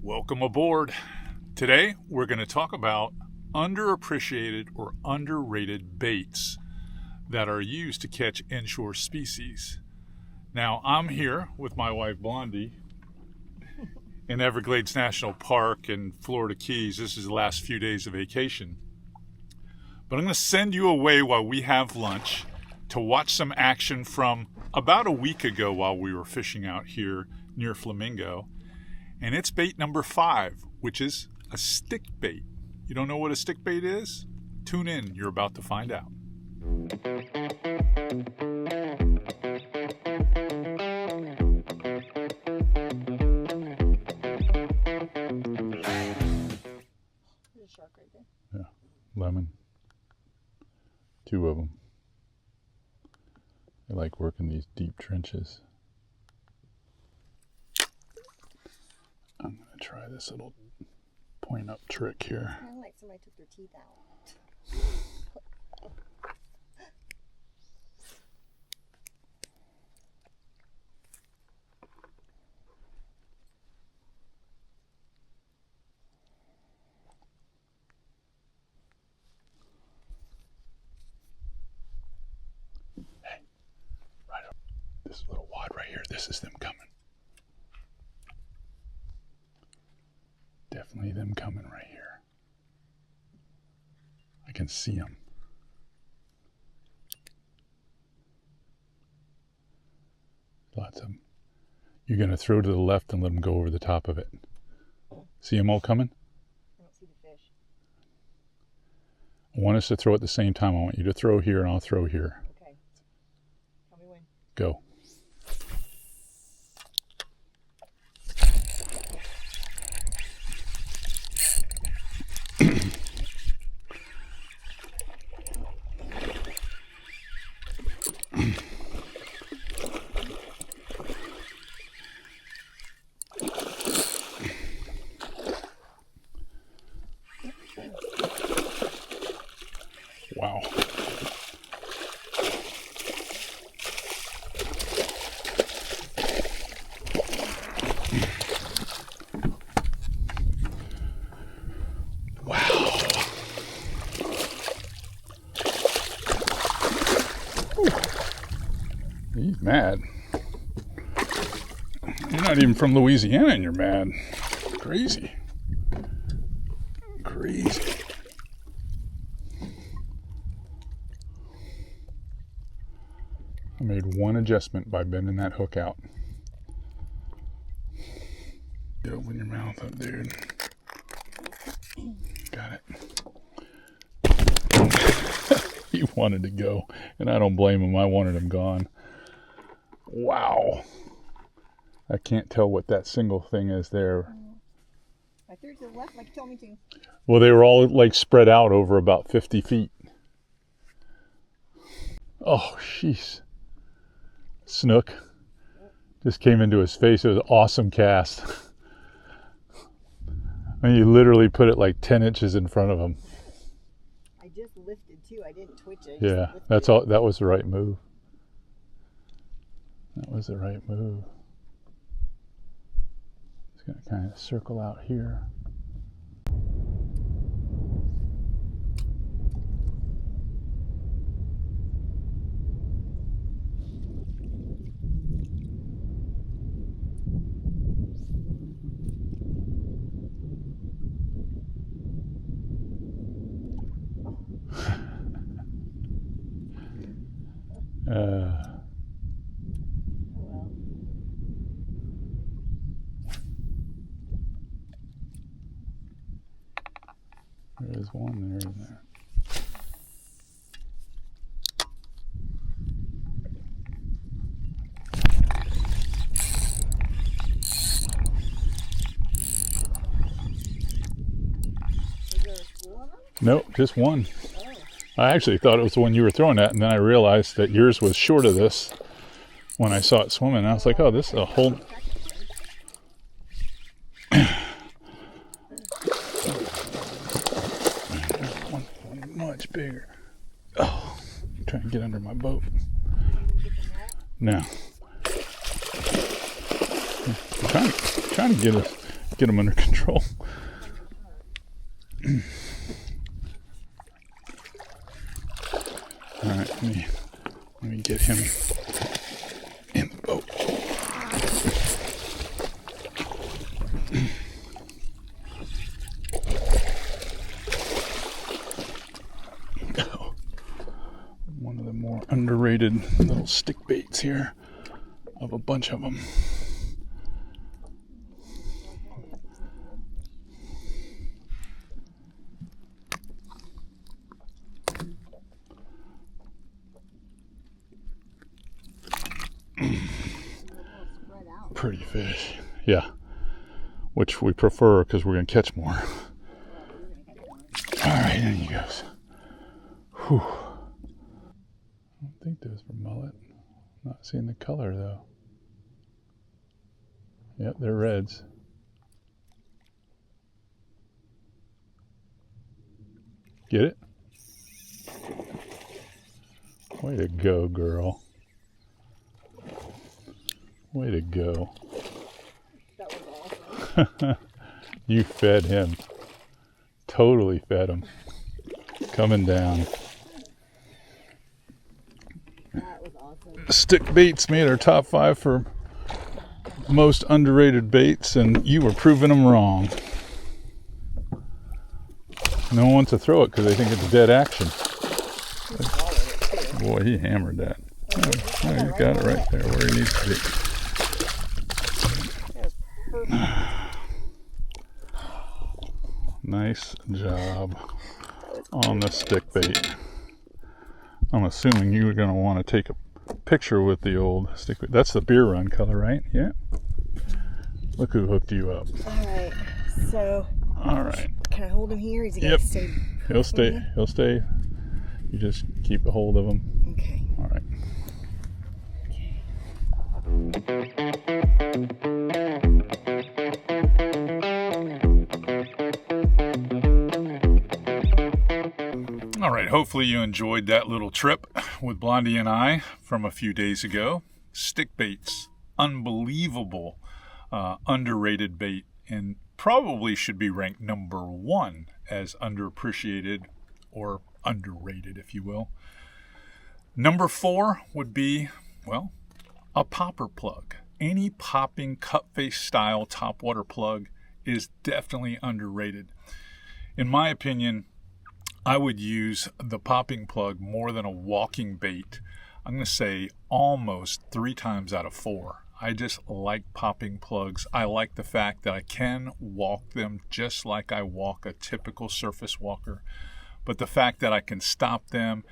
Welcome aboard. Today we're going to talk about underappreciated or underrated baits that are used to catch inshore species. Now I'm here with my wife Blondie in Everglades National Park in Florida Keys. This is the last few days of vacation. But I'm going to send you away while we have lunch to watch some action from about a week ago while we were fishing out here near Flamingo. And it's bait number 5, which is a stickbait. You don't know what a stickbait is? Tune in, you're about to find out. There's a shark right there. Yeah, lemon. 2 of them. I like working these deep trenches. I'm going to try this little point up trick here. Kind of like somebody took their teeth out. Hey, right up. This little wad right here, this is them coming. Definitely them coming right here. I can see them. Lots of them. You're going to throw to the left and let them go over the top of it. See them all coming? I don't see the fish. I want us to throw at the same time. I want you to throw here and I'll throw here. Okay. Tell me when. Go. Wow. Wow. Whew. He's mad. You're not even from Louisiana and you're mad. Crazy. Crazy. I made one adjustment by bending that hook out. Get open your mouth up, dude. Got it. He wanted to go, and I don't blame him. I wanted him gone. Wow. I can't tell what that single thing is there. I threw it to the left like you told me to. Well, they were all like spread out over about 50 feet. Oh, jeez. Snook just came into his face. It was an awesome cast. I mean, you literally put it like 10 inches in front of him. I just lifted too. I didn't twitch it. Yeah, that's all. That was the right move. That was the right move. Just gonna kind of circle out here. Well, There is one there, isn't there? is there a school on them? Nope, just one. Oh. I actually thought it was the one you were throwing at, and then I realized that yours was short of this when I saw it swimming. I was like, oh, this is a whole... one much bigger. Oh, I'm trying to get under my boat. No. I'm trying to get get them under control. All right, let me get him in the boat. One of the more underrated little stick baits here, of a bunch of them. Pretty fish, yeah, which we prefer because we're going to catch more. All right, in he goes. Whew. I don't think those were mullet. Not seeing the color though. Yep, they're reds. Get it? Way to go, girl. Way to go. That was awesome. You fed him. Totally fed him. Coming down. That was awesome. Stickbaits made our top 5 for most underrated baits, and you were proving them wrong. No one wants to throw it because they think it's dead action. Boy, he hammered that. Oh, he's got it right there where he needs to be. Nice job on the stick bait. I'm assuming you were going to want to take a picture with the old stick bait. That's the beer run color, right? Yeah. Look who hooked you up. All right. So. All right. Can I hold him here? Is he gonna stay? He'll stay. He'll stay. You just keep a hold of him. Okay. All right. All right, hopefully you enjoyed that little trip with Blondie and I from a few days ago. Stickbaits, unbelievable, underrated bait, and probably should be ranked number 1 as underappreciated or underrated, if you will. Number 4 would be, well, a popper plug. Any popping cut face style topwater plug is definitely underrated. In my opinion, I would use the popping plug more than a walking bait. I'm going to say almost 3 times out of 4. I just like popping plugs. I like the fact that I can walk them just like I walk a typical surface walker. But the fact that I can stop them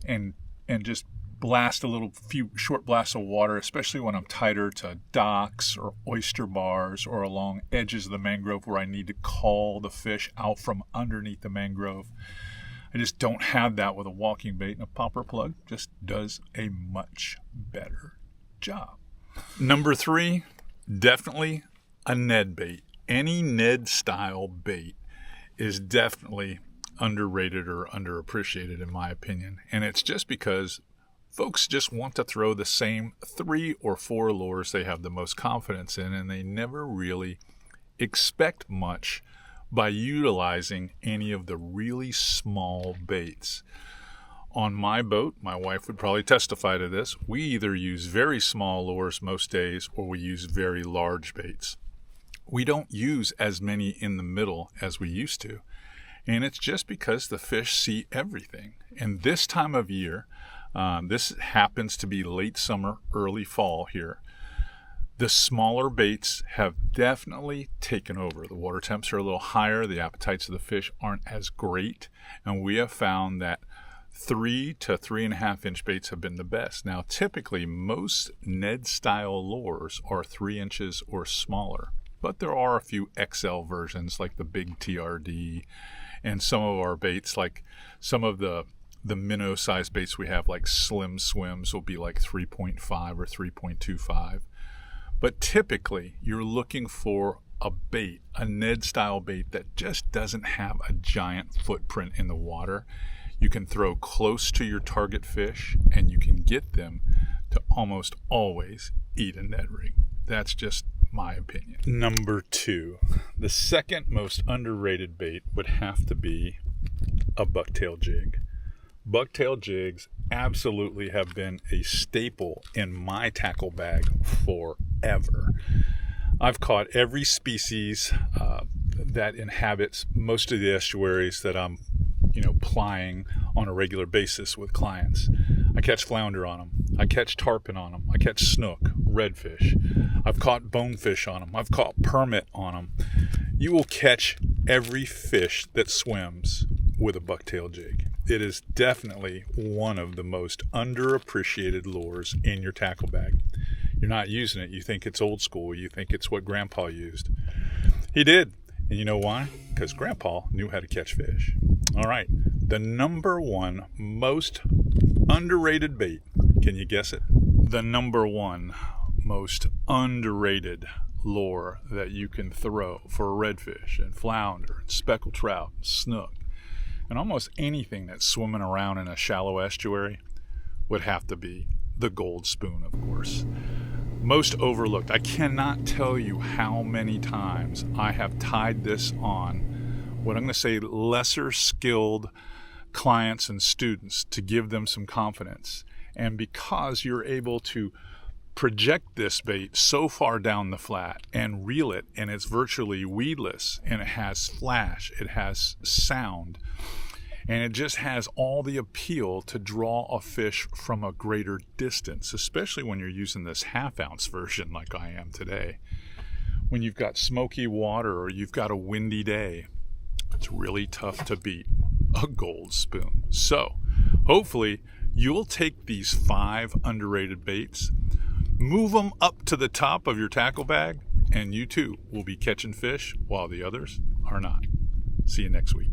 and just blast a few short blasts of water, especially when I'm tighter to docks or oyster bars or along edges of the mangrove where I need to call the fish out from underneath the mangrove. I just don't have that with a walking bait, and a popper plug just does a much better job. Number 3, definitely a Ned bait. Any Ned style bait is definitely underrated or underappreciated in my opinion. And it's just because folks just want to throw the same 3 or 4 lures they have the most confidence in, and they never really expect much by utilizing any of the really small baits. On my boat, my wife would probably testify to this, we either use very small lures most days or we use very large baits. We don't use as many in the middle as we used to. And it's just because the fish see everything. And this time of year, this happens to be late summer, early fall here, the smaller baits have definitely taken over. The water temps are a little higher. The appetites of the fish aren't as great. And we have found that 3 to 3.5 inch baits have been the best. Now, typically, most Ned style lures are 3 inches or smaller. But there are a few XL versions like the big TRD, and some of our baits, like some of the minnow size baits we have, like Slim Swims, will be like 3.5 or 3.25. But typically, you're looking for a bait, a Ned style bait that just doesn't have a giant footprint in the water. You can throw close to your target fish, and you can get them to almost always eat a Ned ring. That's just my opinion. Number 2, the second most underrated bait would have to be a bucktail jig. Bucktail jigs absolutely have been a staple in my tackle bag forever. I've caught every species that inhabits most of the estuaries that I'm plying on a regular basis with clients. I catch flounder on them. I catch tarpon on them. I catch snook, redfish. I've caught bonefish on them. I've caught permit on them. You will catch every fish that swims with a bucktail jig. It is definitely one of the most underappreciated lures in your tackle bag. You're not using it. You think it's old school. You think it's what Grandpa used. He did. And you know why? Because Grandpa knew how to catch fish. All right. The number one most underrated bait. Can you guess it? The number one most underrated lure that you can throw for redfish and flounder and speckled trout and snook and almost anything that's swimming around in a shallow estuary would have to be the gold spoon, of course. Most overlooked. I cannot tell you how many times I have tied this on what I'm going to say lesser skilled clients and students to give them some confidence. And because you're able to project this bait so far down the flat and reel it, and it's virtually weedless, and it has flash, it has sound, and it just has all the appeal to draw a fish from a greater distance, especially when you're using this half-ounce version like I am today. When you've got smoky water or you've got a windy day, it's really tough to beat a gold spoon. So hopefully you'll take these 5 underrated baits, move them up to the top of your tackle bag, and you too will be catching fish while the others are not. See you next week.